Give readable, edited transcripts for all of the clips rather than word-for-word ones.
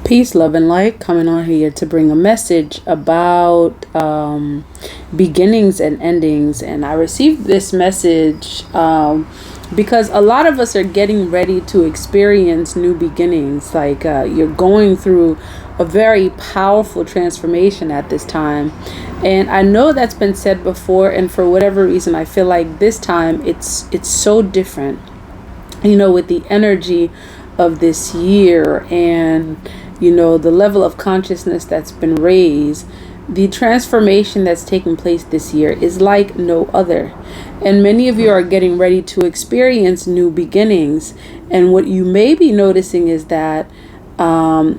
Peace, love, and light. Coming on here to bring a message about beginnings and endings. And I received this message because a lot of us are getting ready to experience new beginnings. Like you're going through a very powerful transformation at this time. And I know that's been said before. And for whatever reason, I feel like this time it's so different, with the energy of this year and the level of consciousness that's been raised. The transformation that's taking place this year is like no other, and many of you are getting ready to experience new beginnings. And what you may be noticing is that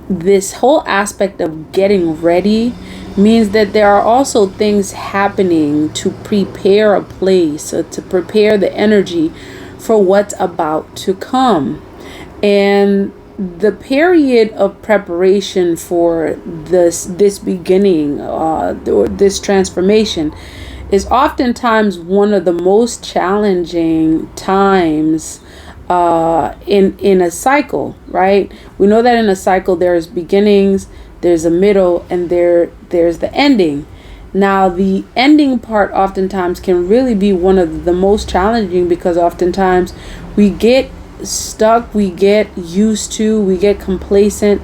this whole aspect of getting ready means that there are also things happening to prepare a place or to prepare the energy for what's about to come. And the period of preparation for this beginning, or this transformation, is oftentimes one of the most challenging times in a cycle, right? We know that in a cycle there's beginnings, there's a middle, and there's the ending. Now, the ending part oftentimes can really be one of the most challenging, because oftentimes we get stuck, we get used to, we get complacent,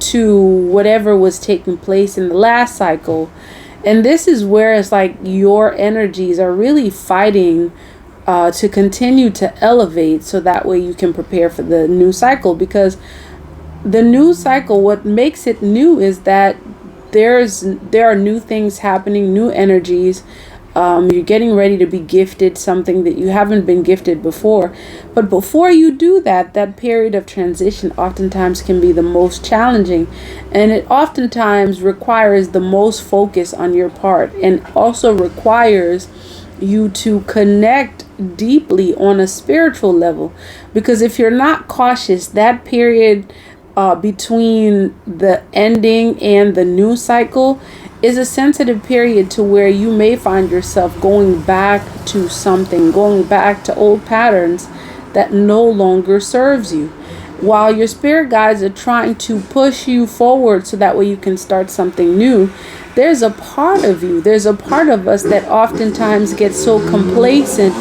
to whatever was taking place in the last cycle. And this is where it's like your energies are really fighting to continue to elevate, so that way you can prepare for the new cycle. Because the new cycle, what makes it new is that there are new things happening, new energies. You're getting ready to be gifted something that you haven't been gifted before. But before you do that period of transition oftentimes can be the most challenging. And it oftentimes requires the most focus on your part, and also requires you to connect deeply on a spiritual level. Because if you're not cautious, that period between the ending and the new cycle is a sensitive period, to where you may find yourself going back to something, going back to old patterns that no longer serves you, while your spirit guides are trying to push you forward so that way you can start something new. There's a part of you, there's a part of us that oftentimes gets so complacent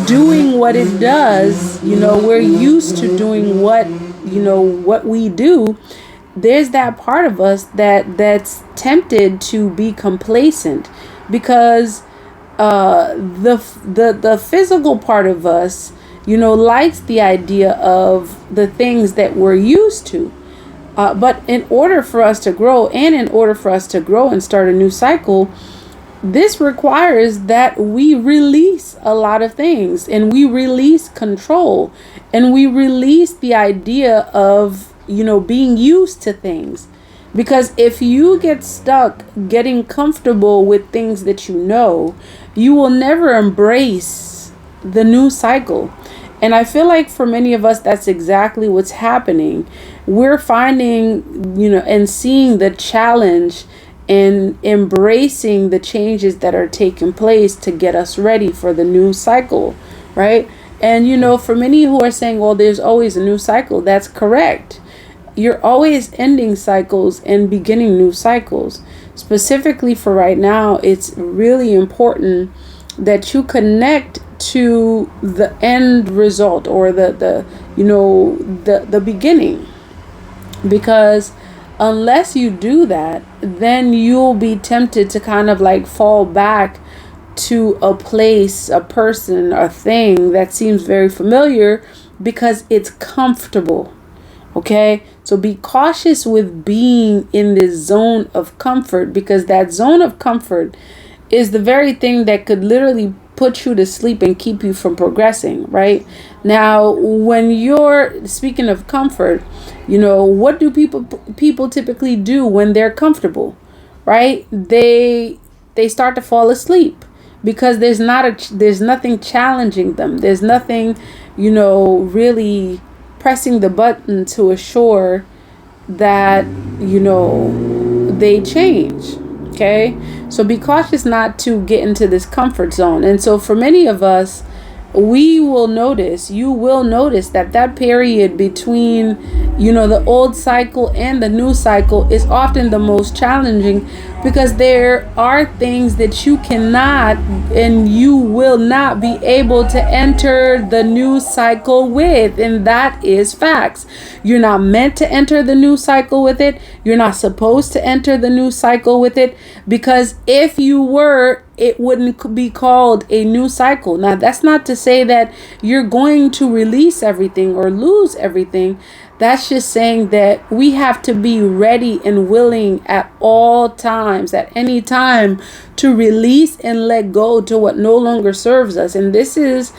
doing what it does. We're used to doing what we do. There's that part of us that's tempted to be complacent, because the physical part of us likes the idea of the things that we're used to, but in order for us to grow, and start a new cycle, this requires that we release a lot of things, and we release control, and we release the idea of being used to things. Because if you get stuck getting comfortable with things that you will never embrace the new cycle. And I feel like for many of us, that's exactly what's happening. We're finding, and seeing the challenge and embracing the changes that are taking place to get us ready for the new cycle, right? And, for many who are saying, well, there's always a new cycle, that's correct. You're always ending cycles and beginning new cycles. Specifically for right now, it's really important that you connect to the end result, or the beginning. Because unless you do that, then you'll be tempted to kind of like fall back to a place, a person, a thing that seems very familiar, because it's comfortable. Okay, so be cautious with being in this zone of comfort, because that zone of comfort is the very thing that could literally put you to sleep and keep you from progressing, right? Now, when you're speaking of comfort, what do people typically do when they're comfortable, right? They start to fall asleep, because there's nothing challenging them. There's nothing, really pressing the button to assure that they change. Okay, so be cautious not to get into this comfort zone. And so for many of us, you will notice that period between The old cycle and the new cycle is often the most challenging, because there are things that you cannot and you will not be able to enter the new cycle with, and that is facts. You're not meant to enter the new cycle with it. You're not supposed to enter the new cycle with it, because if you were, it wouldn't be called a new cycle. Now, that's not to say that you're going to release everything or lose everything. That's just saying that we have to be ready and willing at all times, at any time, to release and let go to what no longer serves us. And this is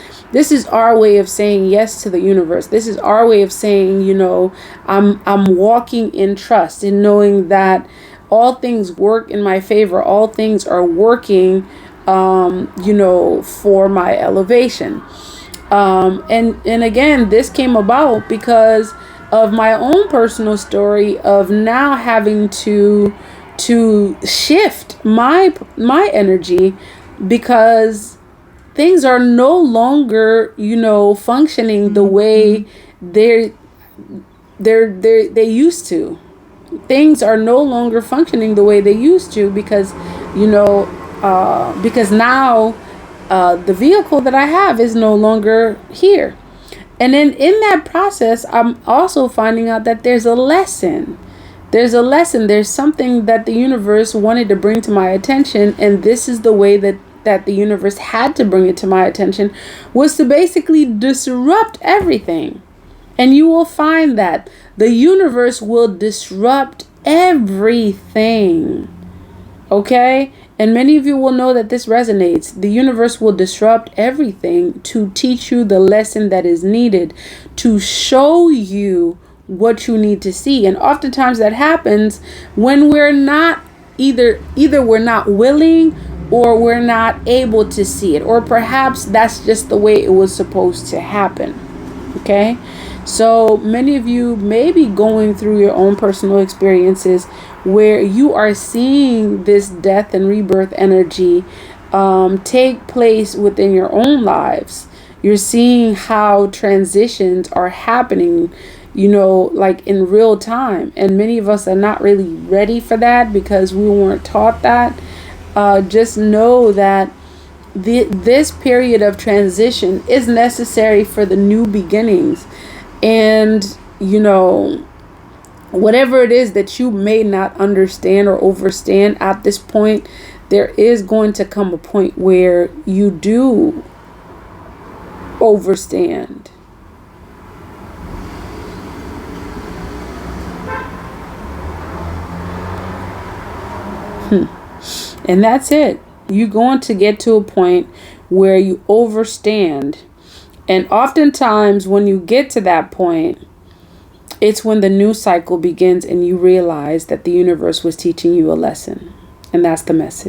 our way of saying yes to the universe. This is our way of saying, I'm walking in trust and knowing that all things work in my favor. All things are working, for my elevation. And again, this came about because of my own personal story of now having to shift my energy, because things are no longer functioning the way they used to. Things are no longer functioning the way they used to, because because now the vehicle that I have is no longer here. And then in that process, I'm also finding out that there's a lesson. There's something that the universe wanted to bring to my attention. And this is the way that the universe had to bring it to my attention, was to basically disrupt everything. And you will find that the universe will disrupt everything. Okay? And many of you will know that this resonates. The universe will disrupt everything to teach you the lesson that is needed, to show you what you need to see. And oftentimes that happens when we're not either we're not willing, or we're not able to see it, or perhaps that's just the way it was supposed to happen. Okay? So many of you may be going through your own personal experiences where you are seeing this death and rebirth energy take place within your own lives. You're seeing how transitions are happening, like in real time. And many of us are not really ready for that because we weren't taught that. Just know that this period of transition is necessary for the new beginnings. And, whatever it is that you may not understand or overstand at this point, there is going to come a point where you do overstand. And that's it. You're going to get to a point where you overstand. And oftentimes when you get to that point, it's when the new cycle begins and you realize that the universe was teaching you a lesson. And that's the message.